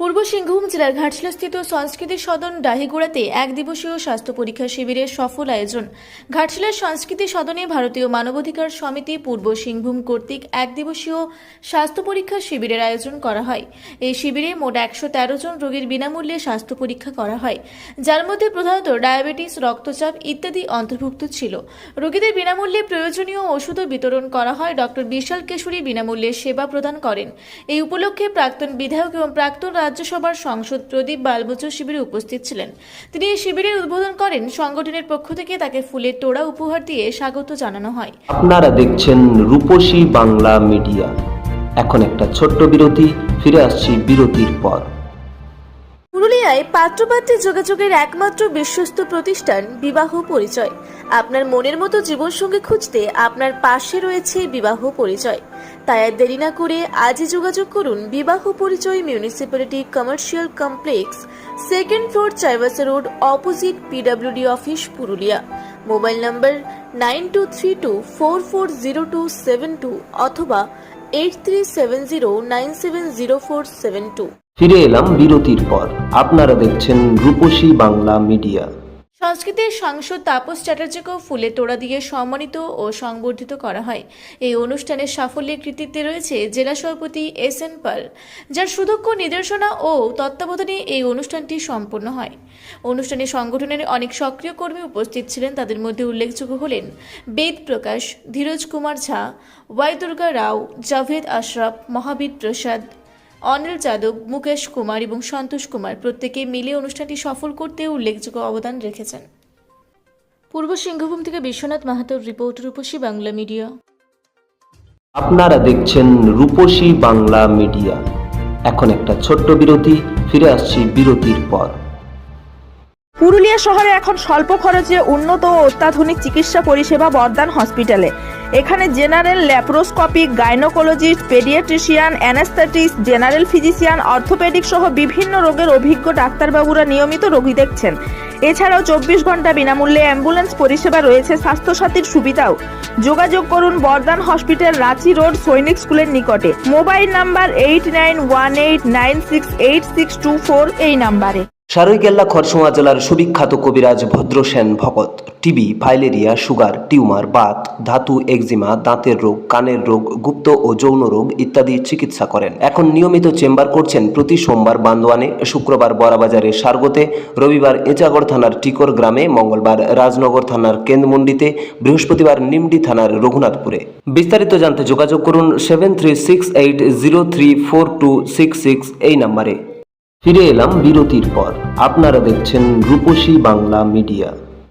পূর্ব সিংভূম জেলার ঘাটশিলাস্থিত সংস্কৃতি সদন ডাহিগুড়াতে এক দিবসীয় স্বাস্থ্য পরীক্ষা শিবিরের সফল আয়োজন। ঘাটশিলার সংস্কৃতি সদনে ভারতীয় মানবাধিকার সমিতি পূর্ব সিংভূম কর্তৃক এক দিবসীয় স্বাস্থ্য পরীক্ষা শিবিরের আয়োজন করা হয়। এই শিবিরে মোট 113 জন রোগীর বিনামূল্যে স্বাস্থ্য পরীক্ষা করা হয়, যার মধ্যে প্রধানত ডায়াবেটিস, রক্তচাপ ইত্যাদি অন্তর্ভুক্ত ছিল। রোগীদের বিনামূল্যে প্রয়োজনীয় ওষুধও বিতরণ করা হয়। ডক্টর বিশাল কেশরী বিনামূল্যে সেবা প্রদান করেন। এই উপলক্ষে প্রাক্তন বিধায়ক এবং প্রাক্তন রাজ্যসভার সাংসদ প্রদীপ বালবুচ শিবিরে উপস্থিত ছিলেন। তিনি এই শিবিরের উদ্বোধন করেন। সংগঠনের পক্ষ থেকে তাকে ফুলের তোড়া উপহার দিয়ে স্বাগত জানানো হয়। আপনারা দেখছেন রূপসী বাংলা মিডিয়া। এখন একটা ছোট্ট বিরতি, ফিরে আসছি বিরতির পর। পুরুলিয়ায় পাত্রপাত্রী যোগাযোগের একমাত্র বিশ্বস্ত প্রতিষ্ঠান বিবাহ পরিচয়। আপনার মনের মতো জীবনসঙ্গী খুঁজতে আপনার পাশে রয়েছে বিবাহ পরিচয়। তাই আর দেরি না করে আজই যোগাযোগ করুন বিবাহ পরিচয়, municipality commercial complex, second floor, Chaibasa road, opposite PWD office, Purulia. Mobile নম্বর 9232440272 অথবা 8370970472। ফিরে এলাম বিরতির পর। আপনারা দেখছেন রূপসী বাংলা মিডিয়া। সংস্কৃতির সাংসদ তাপস চ্যাটার্জিকেও ফুলে তোড়া দিয়ে সম্মানিত ও সংবর্ধিত করা হয়। এই অনুষ্ঠানের সাফল্যের কৃতিত্বে রয়েছে জেলা সভাপতি SN পাল, যার সুদক্ষ নির্দেশনা ও তত্ত্বাবধানে এই অনুষ্ঠানটি সম্পন্ন হয়। অনুষ্ঠানে সংগঠনের অনেক সক্রিয় কর্মী উপস্থিত ছিলেন। তাদের মধ্যে উল্লেখযোগ্য হলেন বেদ প্রকাশ, ধীরজ কুমার ঝা, ওয়াই দুর্গা রাও, জাভেদ আশরাফ, মহাবীর প্রসাদ, অনিল যাদব, মুকেশ কুমার এবং সন্তোষ কুমার। প্রত্যেকে মিলে অনুষ্ঠানটি সফল করতে উল্লেখযোগ্য অবদান রেখেছেন। পূর্ব সিংভূম থেকে বিশ্বনাথ মাহাতোর রিপোর্ট, রূপসী বাংলা মিডিয়া। আপনারা দেখছেন রূপসী বাংলা মিডিয়া। এখন একটা ছোট্ট বিরতি, ফিরে আসছি বিরতির পর। পুরুলিয়া শহরে এখন স্বল্প খরচে উন্নত ও অত্যাধুনিক চিকিৎসা পরিষেবা বর্দান হসপিটালে। এখানে general, laparoscopic, gynaecologist, paediatrician, anaesthetist, general physician, orthopaedic সহ বিভিন্ন রোগের অভিজ্ঞ ডাক্তারবাবুরা নিয়মিত রোগী দেখছেন। এছাড়াও 24 ঘন্টা বিনামূল্যে অ্যাম্বুলেন্স পরিষেবা রয়েছে, স্বাস্থ্যসাথীর সুবিধাও। যোগাযোগ করুন বর্দান হসপিটাল, রাঁচি রোড, সৈনিক স্কুলের নিকটে। মোবাইল নাম্বার 8918968624 এই নাম্বারে। সারৈকেল্লা খরসোয়া জেলার সুবিখ্যাত কবিরাজ ভদ্রসেন ভকত TB, filaria, sugar, tumour, Baat, ধাতু, এক্সিমা, দাঁতের রোগ, কানের রোগ, গুপ্ত ও যৌন রোগ ইত্যাদি চিকিৎসা করেন। এখন নিয়মিত চেম্বার করছেন প্রতি সোমবার বান্দোয়ানে, শুক্রবার বড়াবাজারে সারগোতে, রবিবার এঁচাগড় থানার টিকর গ্রামে, মঙ্গলবার রাজনগর থানার কেন্দ্রমন্ডিতে, বৃহস্পতিবার নিমডি থানার রঘুনাথপুরে। বিস্তারিত জানতে যোগাযোগ করুন 7368034266 এই নাম্বারে। ফিরে এলাম বিরতির পর। আপনারা দেখছেন রূপসী বাংলা মিডিয়া।